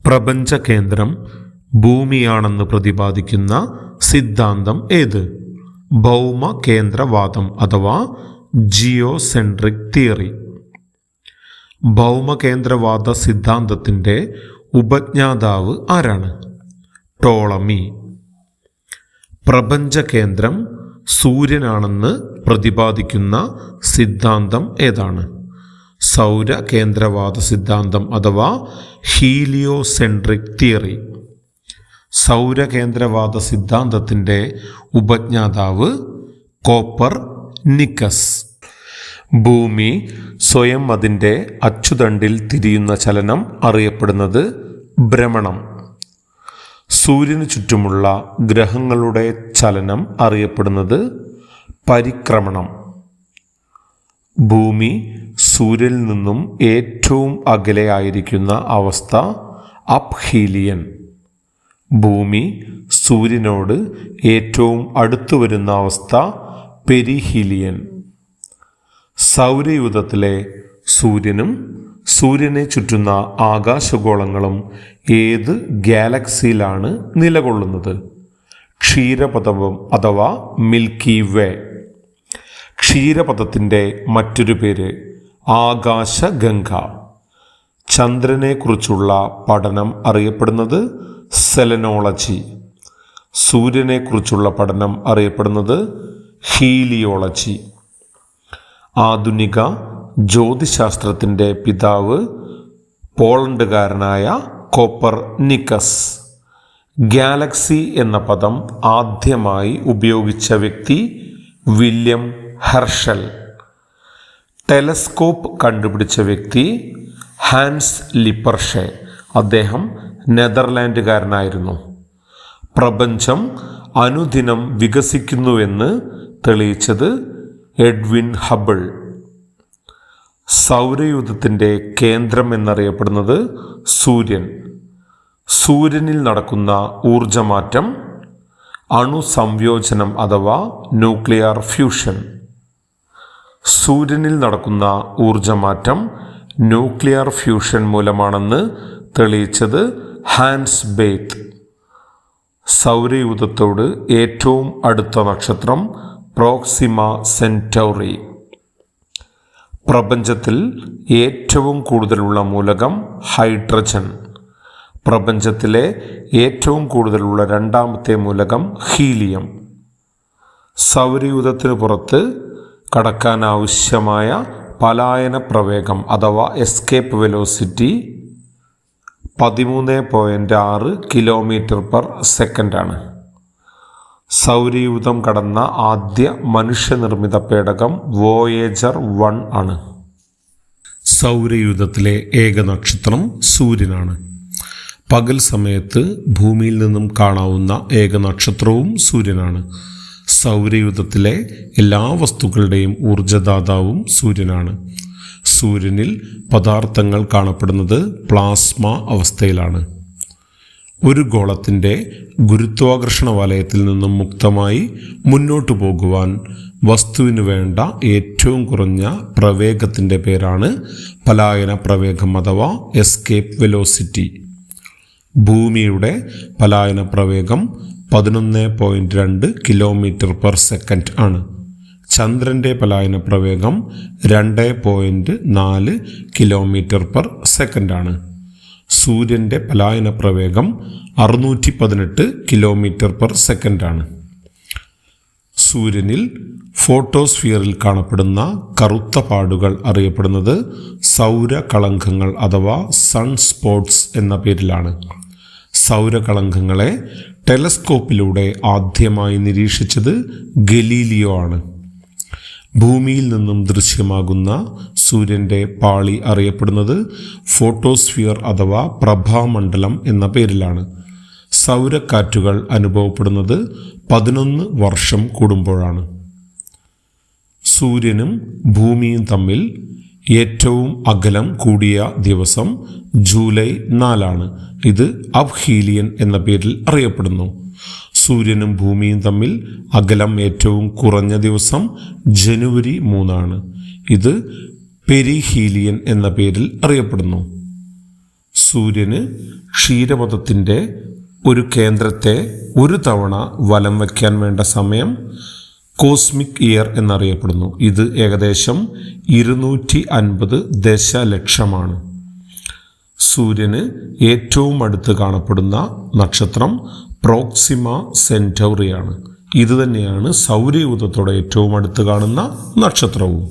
പ്രപഞ്ച കേന്ദ്രം ഭൂമിയാണെന്ന് പ്രതിപാദിക്കുന്ന സിദ്ധാന്തം ഏത്? ഭൗമ കേന്ദ്രവാദം അഥവാ ജിയോസെൻട്രിക് തിയറി. ഭൗമകേന്ദ്രവാദ സിദ്ധാന്തത്തിൻ്റെ ഉപജ്ഞാതാവ് ആരാണ്? ടോളമി. പ്രപഞ്ച കേന്ദ്രം സൂര്യനാണെന്ന് പ്രതിപാദിക്കുന്ന സിദ്ധാന്തം ഏതാണ്? സൗരകേന്ദ്രവാദ സിദ്ധാന്തം അഥവാ ഹീലിയോസെൻട്രിക് തിയറി. സൗരകേന്ദ്രവാദ സിദ്ധാന്തത്തിൻ്റെ ഉപജ്ഞാതാവ് കോപ്പർനിക്കസ്. ഭൂമി സ്വയം അതിൻ്റെ അച്ചുതണ്ടിൽ തിരിയുന്ന ചലനം അറിയപ്പെടുന്നത് ഭ്രമണം. സൂര്യന് ചുറ്റുമുള്ള ഗ്രഹങ്ങളുടെ ചലനം അറിയപ്പെടുന്നത് പരിക്രമണം. ഭൂമി സൂര്യനിൽ നിന്നും ഏറ്റവും അകലെയായിരിക്കുന്ന അവസ്ഥ അപ്ഹീലിയൻ. ഭൂമി സൂര്യനോട് ഏറ്റവും അടുത്തു വരുന്ന അവസ്ഥ പെരിഹീലിയൻ. സൗരയൂഥത്തിലെ സൂര്യനും സൂര്യനെ ചുറ്റുന്ന ആകാശഗോളങ്ങളും ഏത് ഗാലക്സിയിലാണ് നിലകൊള്ളുന്നത്? ക്ഷീരപഥം അഥവാ മിൽക്കി വേ. ക്ഷീരപഥത്തിൻ്റെ മറ്റൊരു പേര് ആകാശഗംഗ. ചന്ദ്രനെക്കുറിച്ചുള്ള പഠനം അറിയപ്പെടുന്നത് സെലനോളജി. സൂര്യനെക്കുറിച്ചുള്ള പഠനം അറിയപ്പെടുന്നത് ഹീലിയോളജി. ആധുനിക ജ്യോതിശാസ്ത്രത്തിൻ്റെ പിതാവ് പോളണ്ടുകാരനായ കോപ്പർനിക്കസ്. ഗാലക്സി എന്ന പദം ആദ്യമായി ഉപയോഗിച്ച വ്യക്തി വില്യം ഹെർഷൽ. ടെലസ്കോപ്പ് കണ്ടുപിടിച്ച വ്യക്തി ഹാൻസ് ലിപ്പർഷെ. അദ്ദേഹം നെതർലാൻഡുകാരനായിരുന്നു. പ്രപഞ്ചം അനുദിനം വികസിക്കുന്നുവെന്ന് തെളിയിച്ചത് എഡ്വിൻ ഹബിൾ. സൗരയൂഥത്തിൻ്റെ കേന്ദ്രം എന്നറിയപ്പെടുന്നത് സൂര്യൻ. സൂര്യനിൽ നടക്കുന്ന ഊർജമാറ്റം അണുസംയോജനം അഥവാ ന്യൂക്ലിയർ ഫ്യൂഷൻ. സൂര്യനിൽ നടക്കുന്ന ഊർജമാറ്റം ന്യൂക്ലിയർ ഫ്യൂഷൻ മൂലമാണെന്ന് തെളിയിച്ചത് ഹാൻസ് ബേത്ത്. സൗരയൂഥത്തോട് ഏറ്റവും അടുത്ത നക്ഷത്രം പ്രോക്സിമ സെൻറ്റൗറി. പ്രപഞ്ചത്തിൽ ഏറ്റവും കൂടുതലുള്ള മൂലകം ഹൈഡ്രജൻ. പ്രപഞ്ചത്തിലെ ഏറ്റവും കൂടുതലുള്ള രണ്ടാമത്തെ മൂലകം ഹീലിയം. സൗരയൂഥത്തിന് പുറത്ത് കടക്കാനാവശ്യമായ പലായന പ്രവേഗം അഥവാ എസ്കേപ്പ് വെലോസിറ്റി 13.6 km/s ആണ്. സൗരയൂഥം കടന്ന ആദ്യ മനുഷ്യനിർമ്മിത പേടകം വോയേജർ 1 ആണ്. സൗരയൂഥത്തിലെ ഏക നക്ഷത്രം സൂര്യനാണ്. പകൽ സമയത്ത് ഭൂമിയിൽ നിന്നും കാണാവുന്ന ഏക നക്ഷത്രവും സൂര്യനാണ്. സൗരയൂഥത്തിലെ എല്ലാ വസ്തുക്കളുടെയും ഊർജ്ജദാതാവും സൂര്യനാണ്. സൂര്യനിൽ പദാർത്ഥങ്ങൾ കാണപ്പെടുന്നത് പ്ലാസ്മ അവസ്ഥയിലാണ്. ഒരു ഗോളത്തിൻ്റെ ഗുരുത്വാകർഷണ വലയത്തിൽ നിന്നും മുക്തമായി മുന്നോട്ടു പോകുവാൻ വസ്തുവിന് വേണ്ട ഏറ്റവും കുറഞ്ഞ പ്രവേഗത്തിൻ്റെ പേരാണ് പലായന പ്രവേഗം അഥവാ എസ്കേപ്പ് വെലോസിറ്റി. ഭൂമിയുടെ പലായന പ്രവേഗം 11.2 km/s ആണ്. ചന്ദ്രൻ്റെ പലായന പ്രവേഗം 2.4 km/s ആണ്. സൂര്യൻ്റെ പലായന പ്രവേഗം 618 km/s ആണ്. സൂര്യനിൽ ഫോട്ടോസ്ഫിയറിൽ കാണപ്പെടുന്ന കറുത്ത പാടുകൾ അറിയപ്പെടുന്നത് സൗരകളങ്കങ്ങൾ അഥവാ സൺസ്പോട്ട്സ് എന്ന പേരിലാണ്. സൗരകളങ്കങ്ങളെ ടെലസ്കോപ്പിലൂടെ ആദ്യമായി നിരീക്ഷിച്ചത് ഗലീലിയോ ആണ്. ഭൂമിയിൽ നിന്നും ദൃശ്യമാകുന്ന സൂര്യൻ്റെ പാളി അറിയപ്പെടുന്നത് ഫോട്ടോസ്ഫിയർ അഥവാ പ്രഭാമണ്ഡലം എന്ന പേരിലാണ്. സൗരക്കാറ്റുകൾ അനുഭവപ്പെടുന്നത് 11 വർഷം കൂടുമ്പോഴാണ്. സൂര്യനും ഭൂമിയും തമ്മിൽ ഏറ്റവും അകലം കൂടിയ ദിവസം ജൂലൈ 4 ആണ്. ഇത് അപ്ഹീലിയൻ എന്ന പേരിൽ അറിയപ്പെടുന്നു. സൂര്യനും ഭൂമിയും തമ്മിൽ അകലം ഏറ്റവും കുറഞ്ഞ ദിവസം ജനുവരി 3 ആണ്. ഇത് പെരിഹീലിയൻ എന്ന പേരിൽ അറിയപ്പെടുന്നു. സൂര്യന് ക്ഷീരപഥത്തിൻ്റെ ഒരു കേന്ദ്രത്തെ ഒരു തവണ വലം വയ്ക്കാൻ വേണ്ട സമയം കോസ്മിക് ഇയർ എന്നറിയപ്പെടുന്നു. ഇത് ഏകദേശം 250 ദശലക്ഷമാണ്. സൂര്യന് ഏറ്റവും അടുത്ത് കാണപ്പെടുന്ന നക്ഷത്രം പ്രോക്സിമ സെൻറ്റൗറിയാണ്. ഇത് തന്നെയാണ് സൗരയൂഥത്തോടെ ഏറ്റവും അടുത്ത് കാണുന്ന നക്ഷത്രവും.